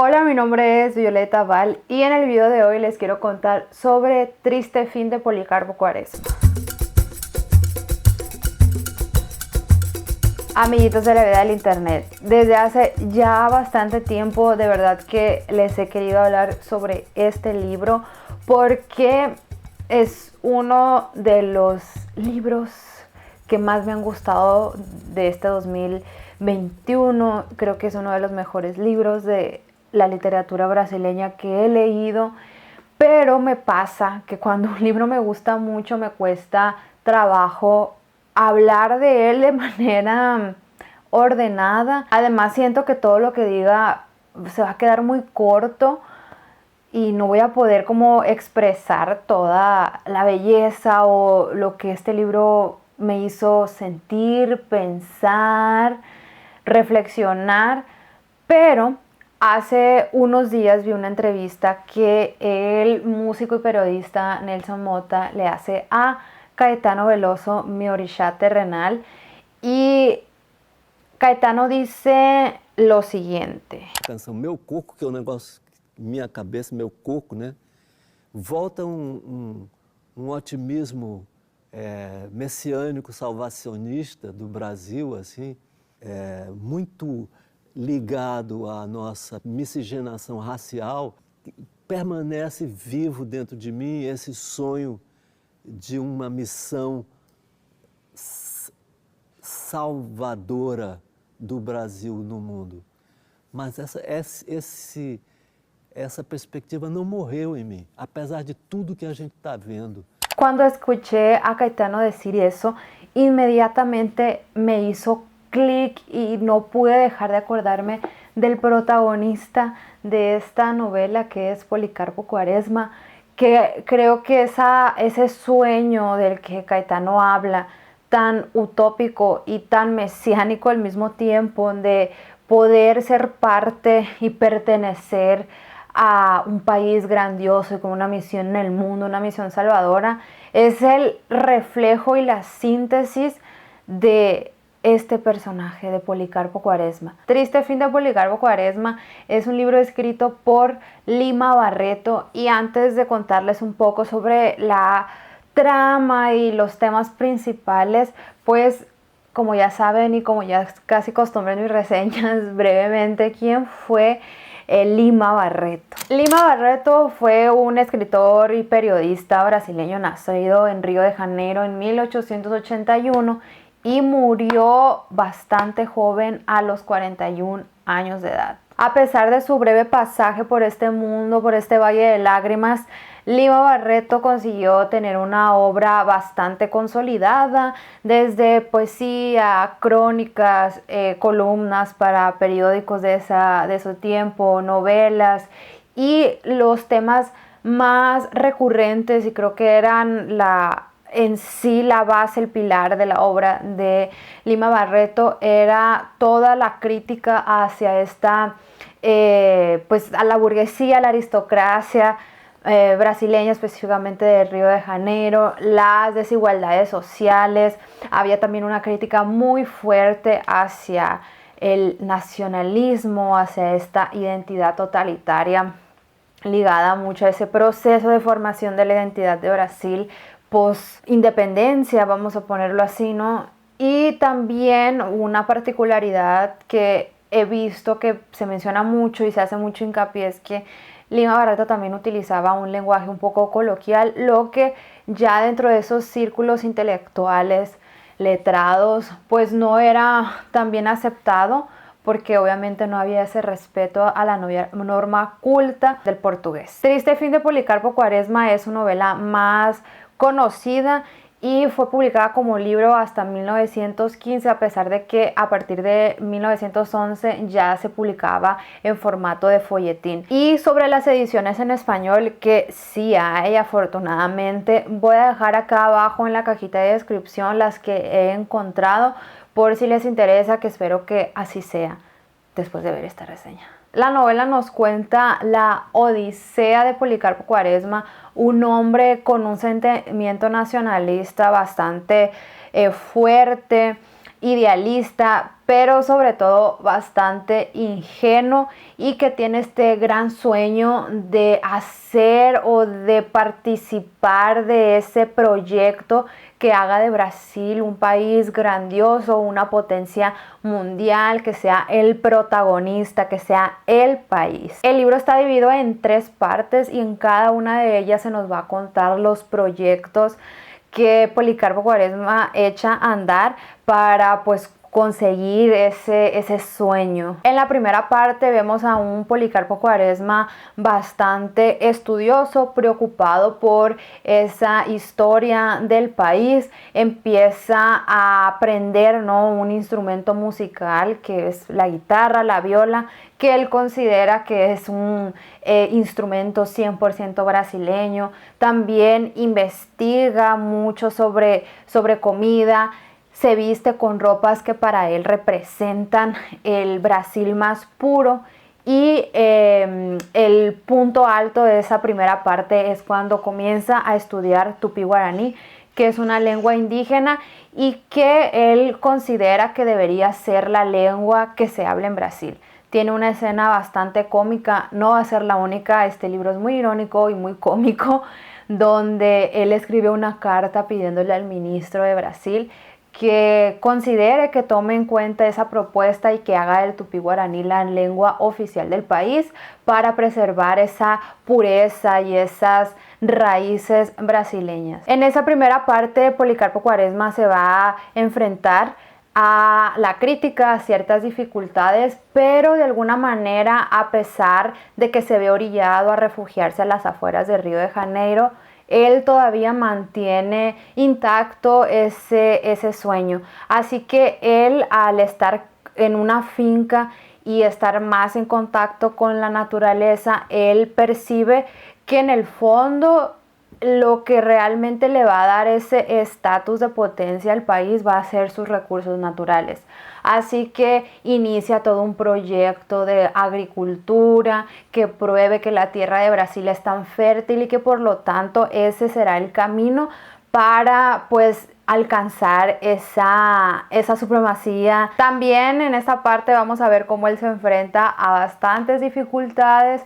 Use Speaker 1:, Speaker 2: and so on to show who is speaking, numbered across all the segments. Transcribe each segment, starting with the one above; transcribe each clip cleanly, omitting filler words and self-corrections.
Speaker 1: Hola, mi nombre es Violeta Val y en el video de hoy les quiero contar sobre Triste fin de Policarpo Quaresma. Amiguitos de la vida del internet, desde hace ya bastante tiempo de verdad que les he querido hablar sobre este libro porque es uno de los libros que más me han gustado de este 2021. Creo que es uno de los mejores libros de la literatura brasileña que he leído, pero me pasa que cuando un libro me gusta mucho me cuesta trabajo hablar de él de manera ordenada. Además siento que todo lo que diga se va a quedar muy corto y no voy a poder como expresar toda la belleza o lo que este libro me hizo sentir, pensar, reflexionar. Pero hace unos días vi una entrevista que el músico y periodista Nelson Motta le hace a Caetano Veloso, mi orixá terrenal, y Caetano dice lo siguiente.
Speaker 2: A canção Meu Coco, que é um negócio, minha cabeça, meu coco, né? Volta um otimismo messiânico, salvacionista do Brasil, assim, muito ligado à nossa miscigenação racial. Permanece vivo dentro de mim esse sonho de uma missão salvadora do Brasil no mundo. Mas essa perspectiva não morreu em mim, apesar de tudo que a gente está vendo.
Speaker 1: Cuando escuché a Caetano decir eso, inmediatamente me hizo clic y no pude dejar de acordarme del protagonista de esta novela, que es Policarpo Quaresma, que creo que ese sueño del que Caetano habla, tan utópico y tan mesiánico al mismo tiempo, de poder ser parte y pertenecer a un país grandioso y con una misión en el mundo, una misión salvadora, es el reflejo y la síntesis de este personaje de Policarpo Quaresma. Triste fin de Policarpo Quaresma es un libro escrito por Lima Barreto, y antes de contarles un poco sobre la trama y los temas principales, pues como ya saben y como ya es casi costumbre en mis reseñas, brevemente, ¿quién fue Lima Barreto? Lima Barreto fue un escritor y periodista brasileño nacido en Río de Janeiro en 1881 y murió bastante joven a los 41 años de edad. A pesar de su breve pasaje por este mundo, por este valle de lágrimas, Lima Barreto consiguió tener una obra bastante consolidada, desde poesía, crónicas, columnas para periódicos de su tiempo, novelas, y los temas más recurrentes, y creo que eran en sí la base, el pilar de la obra de Lima Barreto, era toda la crítica hacia esta, pues a la burguesía, a la aristocracia brasileña, específicamente de Río de Janeiro, las desigualdades sociales. Había también una crítica muy fuerte hacia el nacionalismo, hacia esta identidad totalitaria ligada mucho a ese proceso de formación de la identidad de Brasil post-independencia, vamos a ponerlo así, ¿no? Y también una particularidad que he visto que se menciona mucho y se hace mucho hincapié es que Lima Barreto también utilizaba un lenguaje un poco coloquial, lo que ya dentro de esos círculos intelectuales, letrados, pues no era tan bien aceptado, porque obviamente no había ese respeto a la norma culta del portugués. Triste fin de Policarpo Quaresma es su novela más conocida y fue publicada como libro hasta 1915, a pesar de que a partir de 1911 ya se publicaba en formato de folletín. Y sobre las ediciones en español, que sí hay afortunadamente, voy a dejar acá abajo en la cajita de descripción las que he encontrado, por si les interesa, que espero que así sea después de ver esta reseña. La novela nos cuenta la odisea de Policarpo Quaresma, un hombre con un sentimiento nacionalista bastante fuerte, idealista, pero sobre todo bastante ingenuo, y que tiene este gran sueño de hacer o de participar de ese proyecto que haga de Brasil un país grandioso, una potencia mundial, que sea el protagonista, que sea el país. El libro está dividido en 3 partes y en cada una de ellas se nos va a contar los proyectos que Policarpo Quaresma echa a andar para pues conseguir ese sueño. En la primera parte vemos a un Policarpo Quaresma bastante estudioso, preocupado por esa historia del país. Empieza a aprender, ¿no?, un instrumento musical que es la guitarra, la viola, que él considera que es un instrumento 100% brasileño. También investiga mucho sobre comida. Se viste con ropas que para él representan el Brasil más puro, y el punto alto de esa primera parte es cuando comienza a estudiar tupí guaraní, que es una lengua indígena y que él considera que debería ser la lengua que se habla en Brasil. Tiene una escena bastante cómica, no va a ser la única, este libro es muy irónico y muy cómico, donde él escribe una carta pidiéndole al ministro de Brasil que considere, que tome en cuenta esa propuesta y que haga del tupí guaraní la lengua oficial del país para preservar esa pureza y esas raíces brasileñas. En esa primera parte, Policarpo Quaresma se va a enfrentar a la crítica, a ciertas dificultades, pero de alguna manera, a pesar de que se ve orillado a refugiarse a las afueras de Río de Janeiro, él todavía mantiene intacto ese sueño. Así que él, al estar en una finca y estar más en contacto con la naturaleza, él percibe que en el fondo lo que realmente le va a dar ese estatus de potencia al país va a ser sus recursos naturales. Así que inicia todo un proyecto de agricultura que pruebe que la tierra de Brasil es tan fértil y que por lo tanto ese será el camino para pues alcanzar esa supremacía. También en esta parte vamos a ver cómo él se enfrenta a bastantes dificultades,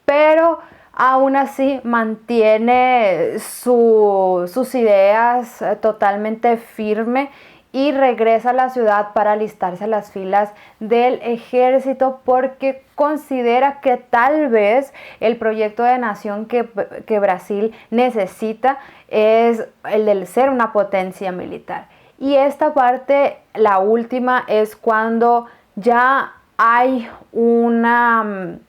Speaker 1: pero aún así mantiene sus ideas totalmente firme y regresa a la ciudad para alistarse a las filas del ejército, porque considera que tal vez el proyecto de nación que Brasil necesita es el de ser una potencia militar. Y esta parte, la última, es cuando ya hay un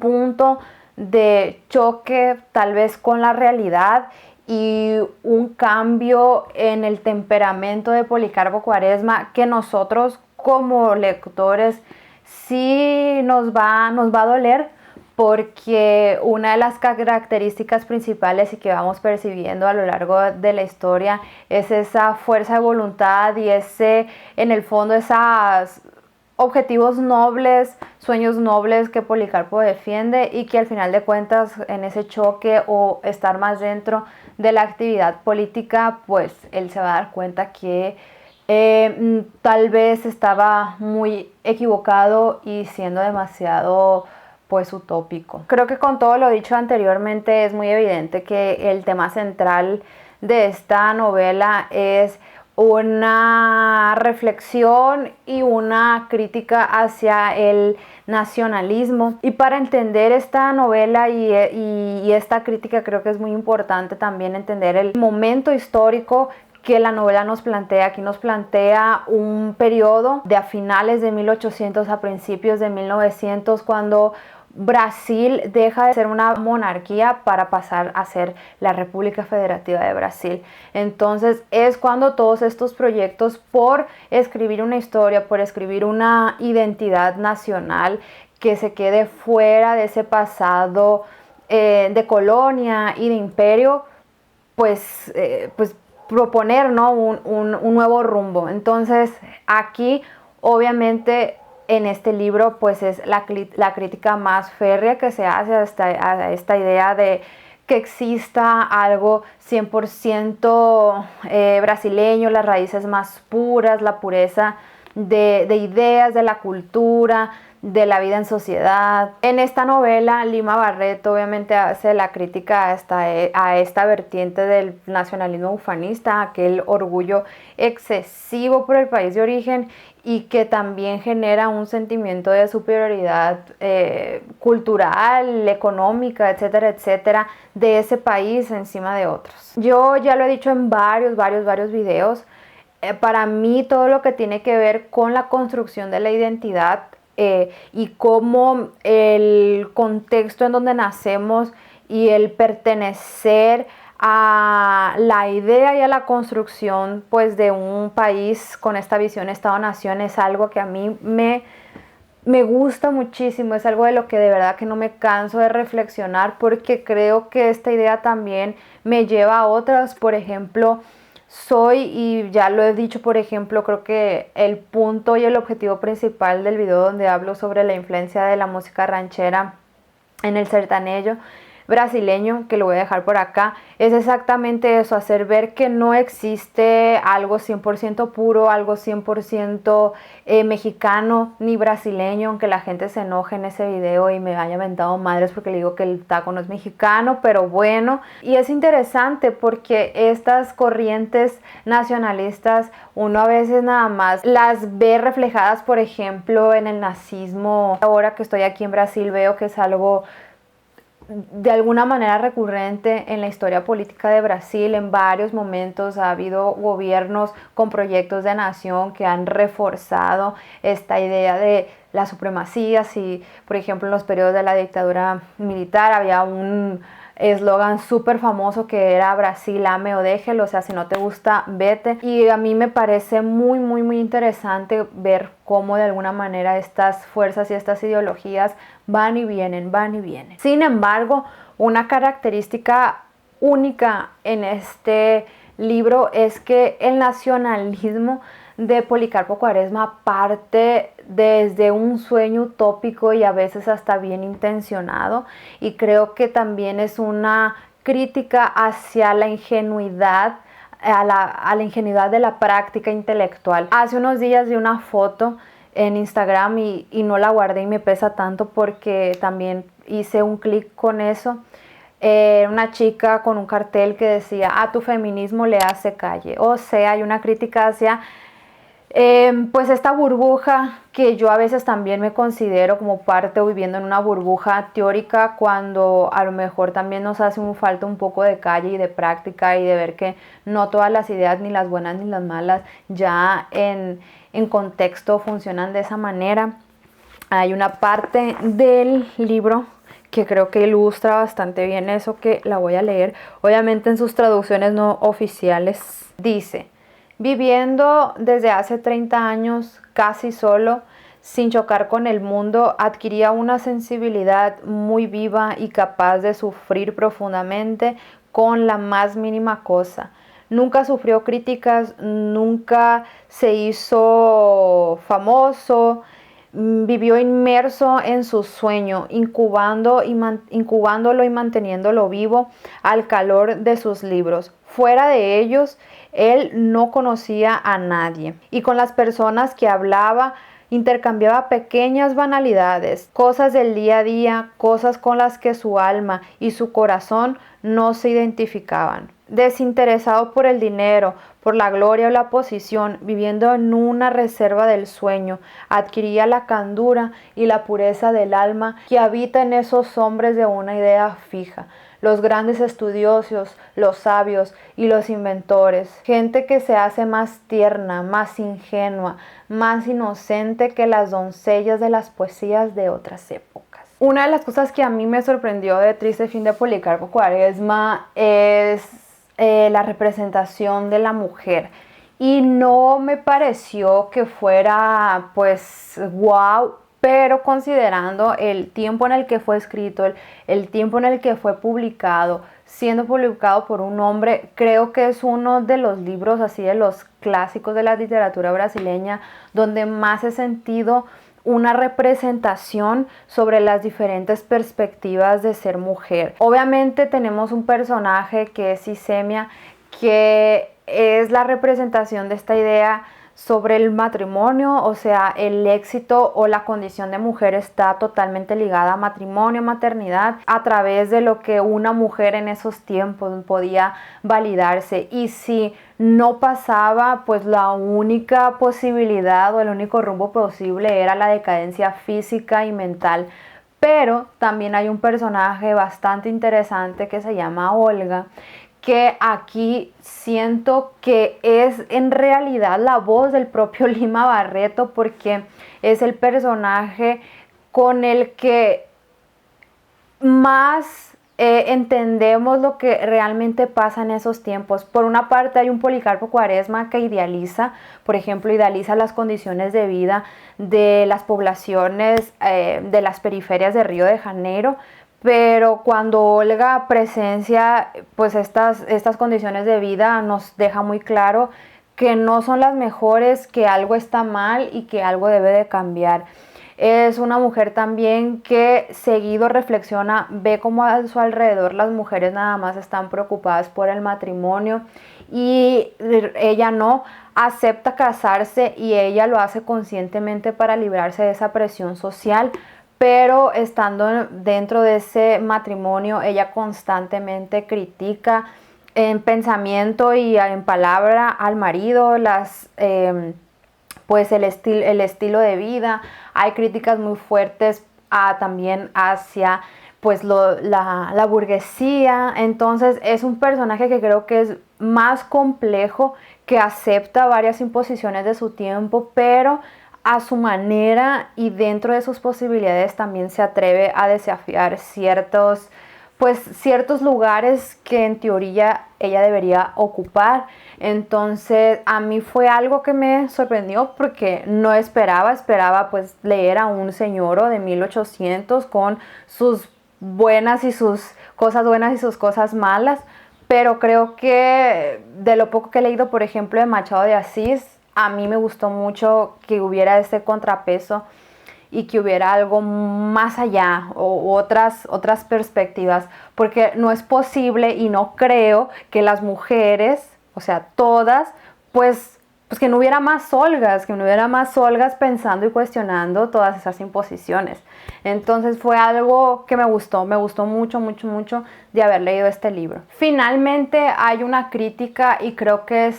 Speaker 1: punto de choque tal vez con la realidad y un cambio en el temperamento de Policarpo Quaresma que nosotros como lectores sí nos va a doler, porque una de las características principales y que vamos percibiendo a lo largo de la historia es esa fuerza de voluntad y en el fondo esas objetivos nobles, sueños nobles que Policarpo defiende, y que al final de cuentas en ese choque o estar más dentro de la actividad política, pues él se va a dar cuenta que tal vez estaba muy equivocado y siendo demasiado pues utópico. Creo que con todo lo dicho anteriormente es muy evidente que el tema central de esta novela es una reflexión y una crítica hacia el nacionalismo. Y para entender esta novela y esta crítica, creo que es muy importante también entender el momento histórico que la novela nos plantea. Aquí nos plantea un periodo de a finales de 1800 a principios de 1900, cuando Brasil deja de ser una monarquía para pasar a ser la República Federativa de Brasil. Entonces es cuando todos estos proyectos por escribir una historia, por escribir una identidad nacional que se quede fuera de ese pasado de colonia y de imperio, pues proponer, ¿no?, un nuevo rumbo. Entonces aquí obviamente en este libro pues es la crítica más férrea que se hace a esta idea de que exista algo 100% brasileño, las raíces más puras, la pureza de ideas, de la cultura, de la vida en sociedad. En esta novela, Lima Barreto obviamente hace la crítica a esta vertiente del nacionalismo ufanista, aquel orgullo excesivo por el país de origen y que también genera un sentimiento de superioridad cultural, económica, etcétera, etcétera, de ese país encima de otros. Yo ya lo he dicho en varios videos, para mí todo lo que tiene que ver con la construcción de la identidad y cómo el contexto en donde nacemos y el pertenecer a la idea y a la construcción pues de un país con esta visión Estado-Nación es algo que a mí me gusta muchísimo, es algo de lo que de verdad que no me canso de reflexionar porque creo que esta idea también me lleva a otras. Por ejemplo, y ya lo he dicho, por ejemplo, creo que el punto y el objetivo principal del video donde hablo sobre la influencia de la música ranchera en el sertanejo brasileño, que lo voy a dejar por acá, es exactamente eso, hacer ver que no existe algo 100% puro, algo 100% mexicano ni brasileño, aunque la gente se enoje en ese video y me haya mentado madres porque le digo que el taco no es mexicano, pero bueno. Y es interesante porque estas corrientes nacionalistas uno a veces nada más las ve reflejadas, por ejemplo, en el nazismo. Ahora que estoy aquí en Brasil veo que es algo de alguna manera recurrente en la historia política de Brasil. En varios momentos ha habido gobiernos con proyectos de nación que han reforzado esta idea de la supremacía. Si, por ejemplo, en los periodos de la dictadura militar había un eslogan súper famoso que era Brasil, ame o déjelo, o sea, si no te gusta, vete. Y a mí me parece muy interesante ver cómo de alguna manera estas fuerzas y estas ideologías van y vienen. Sin embargo, una característica única en este libro es que el nacionalismo de Policarpo Quaresma parte desde un sueño utópico y a veces hasta bien intencionado, y creo que también es una crítica hacia la ingenuidad, a la ingenuidad de la práctica intelectual. Hace unos días vi una foto en Instagram y no la guardé y me pesa tanto porque también hice un clic con eso. Una chica con un cartel que decía: a tu feminismo le hace calle. O sea, hay una crítica hacia pues esta burbuja que yo a veces también me considero como parte o viviendo en una burbuja teórica, cuando a lo mejor también nos hace falta un poco de calle y de práctica y de ver que no todas las ideas, ni las buenas ni las malas, ya en contexto funcionan de esa manera. Hay una parte del libro que creo que ilustra bastante bien eso, que la voy a leer, obviamente en sus traducciones no oficiales. Dice: viviendo desde hace 30 años casi solo, sin chocar con el mundo, adquiría una sensibilidad muy viva y capaz de sufrir profundamente con la más mínima cosa. Nunca sufrió críticas, nunca se hizo famoso, vivió inmerso en su sueño, incubándolo y manteniéndolo vivo al calor de sus libros. Fuera de ellos, él no conocía a nadie, y con las personas que hablaba intercambiaba pequeñas banalidades, cosas del día a día, cosas con las que su alma y su corazón no se identificaban. Desinteresado por el dinero, por la gloria o la posición, viviendo en una reserva del sueño, adquiría la candura y la pureza del alma que habita en esos hombres de una idea fija, los grandes estudiosos, los sabios y los inventores, gente que se hace más tierna, más ingenua, más inocente que las doncellas de las poesías de otras épocas. Una de las cosas que a mí me sorprendió de Triste fin de Policarpo Quaresma es la representación de la mujer, y no me pareció que fuera pues wow, pero considerando el tiempo en el que fue escrito, el tiempo en el que fue publicado, siendo publicado por un hombre, creo que es uno de los libros así de los clásicos de la literatura brasileña donde más he sentido una representación sobre las diferentes perspectivas de ser mujer. Obviamente tenemos un personaje que es Isemia, que es la representación de esta idea sobre el matrimonio, o sea, el éxito o la condición de mujer está totalmente ligada a matrimonio, maternidad, a través de lo que una mujer en esos tiempos podía validarse. Y si no pasaba, pues la única posibilidad o el único rumbo posible era la decadencia física y mental. Pero también hay un personaje bastante interesante que se llama Olga, que aquí siento que es en realidad la voz del propio Lima Barreto, porque es el personaje con el que más entendemos lo que realmente pasa en esos tiempos. Por una parte hay un Policarpo Quaresma que idealiza, por ejemplo, idealiza las condiciones de vida de las poblaciones de las periferias de Río de Janeiro, pero cuando Olga presencia pues estas condiciones de vida, nos deja muy claro que no son las mejores, que algo está mal y que algo debe de cambiar. Es una mujer también que seguido reflexiona, ve cómo a su alrededor las mujeres nada más están preocupadas por el matrimonio y ella no acepta casarse, y ella lo hace conscientemente para librarse de esa presión social. Pero estando dentro de ese matrimonio, ella constantemente critica en pensamiento y en palabra al marido, pues el estilo de vida. Hay críticas muy fuertes también hacia pues la burguesía. Entonces es un personaje que creo que es más complejo, que acepta varias imposiciones de su tiempo, pero a su manera y dentro de sus posibilidades también se atreve a desafiar ciertos lugares que en teoría ella debería ocupar. Entonces a mí fue algo que me sorprendió, porque no esperaba pues leer a un señoro de 1800 con sus buenas y sus cosas buenas y sus cosas malas. Pero creo que de lo poco que he leído, por ejemplo, de Machado de Asís, a mí me gustó mucho que hubiera este contrapeso y que hubiera algo más allá o otras perspectivas, porque no es posible y no creo que las mujeres, o sea, todas, pues que no hubiera más Olgas pensando y cuestionando todas esas imposiciones. Entonces fue algo que me gustó mucho, mucho, mucho de haber leído este libro. Finalmente hay una crítica, y creo que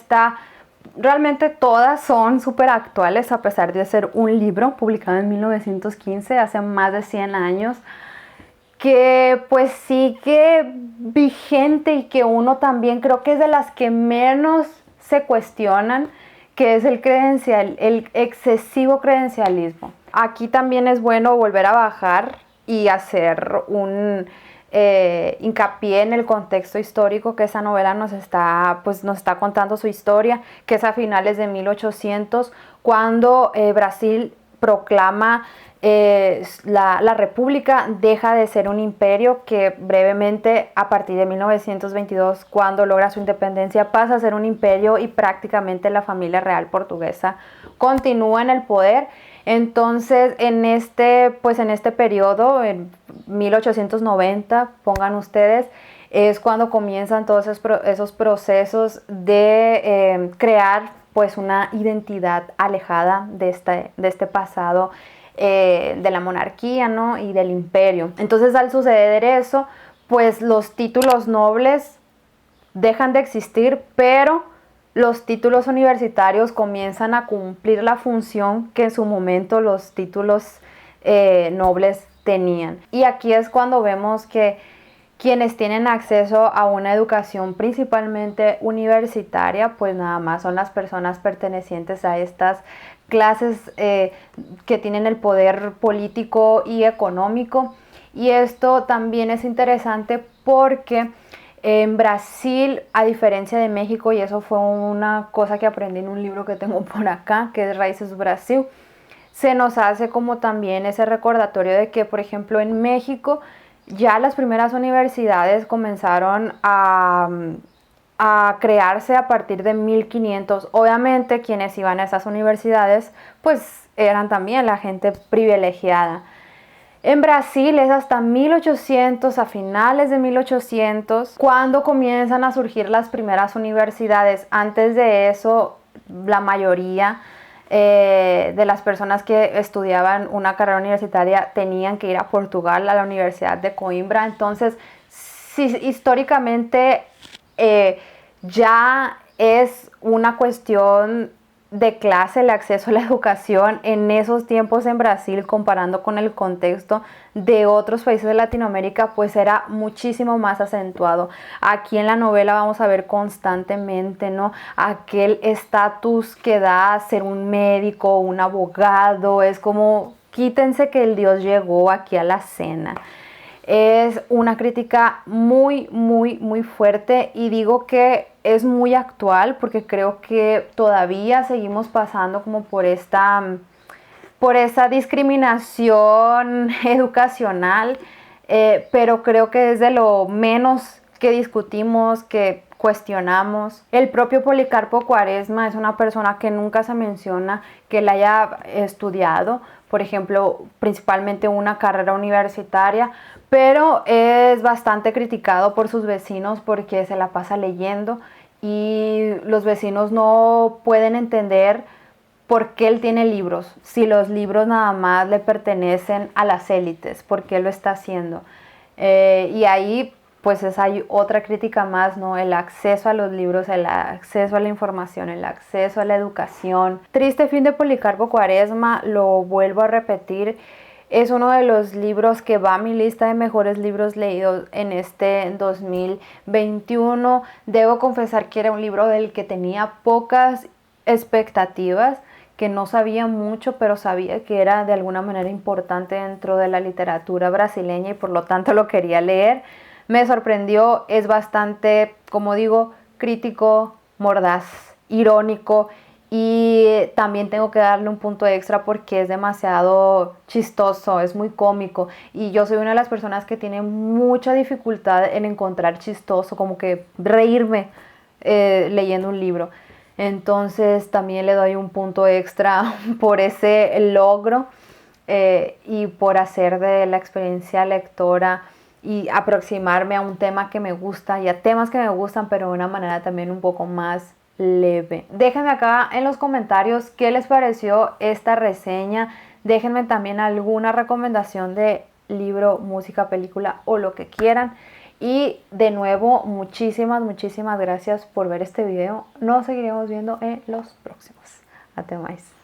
Speaker 1: realmente todas son súper actuales, a pesar de ser un libro publicado en 1915, hace más de 100 años, que pues sigue vigente y que uno también creo que es de las que menos se cuestionan, que es el excesivo credencialismo. Aquí también es bueno volver a bajar y hacer un hincapié en el contexto histórico que esa novela nos está contando su historia, que es a finales de 1800, cuando Brasil proclama la república, deja de ser un imperio, que brevemente a partir de 1922, cuando logra su independencia, pasa a ser un imperio, y prácticamente la familia real portuguesa continúa en el poder. Entonces en este periodo, en 1890, pongan ustedes, es cuando comienzan todos esos procesos de crear pues una identidad alejada de este pasado de la monarquía, ¿no? Y del imperio. Entonces al suceder eso, pues los títulos nobles dejan de existir, pero los títulos universitarios comienzan a cumplir la función que en su momento los títulos nobles tenían. Y aquí es cuando vemos que quienes tienen acceso a una educación principalmente universitaria, pues nada más son las personas pertenecientes a estas clases que tienen el poder político y económico. Y esto también es interesante porque en Brasil, a diferencia de México, y eso fue una cosa que aprendí en un libro que tengo por acá, que es Raíces Brasil, se nos hace como también ese recordatorio de que, por ejemplo, en México ya las primeras universidades comenzaron a crearse a partir de 1500. Obviamente quienes iban a esas universidades pues eran también la gente privilegiada. En Brasil es hasta 1800, a finales de 1800, cuando comienzan a surgir las primeras universidades. Antes de eso, la mayoría de las personas que estudiaban una carrera universitaria tenían que ir a Portugal, a la Universidad de Coimbra. Entonces, sí, históricamente ya es una cuestión de clase el acceso a la educación en esos tiempos en Brasil, comparando con el contexto de otros países de Latinoamérica, pues era muchísimo más acentuado. Aquí en la novela vamos a ver constantemente, ¿no?, aquel estatus que da ser un médico, un abogado. Es como, quítense que el Dios llegó aquí a la cena. Es una crítica muy, muy, muy fuerte, y digo que es muy actual porque creo que todavía seguimos pasando como por esa discriminación educacional, pero creo que es de lo menos que discutimos, que cuestionamos. El propio Policarpo Quaresma es una persona que nunca se menciona que él haya estudiado, por ejemplo, principalmente una carrera universitaria, pero es bastante criticado por sus vecinos porque se la pasa leyendo, y los vecinos no pueden entender por qué él tiene libros, si los libros nada más le pertenecen a las élites, por qué lo está haciendo. Y ahí pues hay otra crítica más, ¿no? El acceso a los libros, el acceso a la información, el acceso a la educación. Triste fin de Policarpo Quaresma, lo vuelvo a repetir, es uno de los libros que va a mi lista de mejores libros leídos en este 2021. Debo confesar que era un libro del que tenía pocas expectativas, que no sabía mucho, pero sabía que era de alguna manera importante dentro de la literatura brasileña y por lo tanto lo quería leer. Me sorprendió, es bastante, como digo, crítico, mordaz, irónico, y también tengo que darle un punto extra porque es demasiado chistoso, es muy cómico, y yo soy una de las personas que tiene mucha dificultad en encontrar chistoso, como que reírme leyendo un libro. Entonces también le doy un punto extra por ese logro, y por hacer de la experiencia lectora y aproximarme a un tema que me gusta y a temas que me gustan, pero de una manera también un poco más leve. Déjenme acá en los comentarios qué les pareció esta reseña. Déjenme también alguna recomendación de libro, música, película o lo que quieran. Y de nuevo, muchísimas, muchísimas gracias por ver este video. Nos seguiremos viendo en los próximos. Até mais.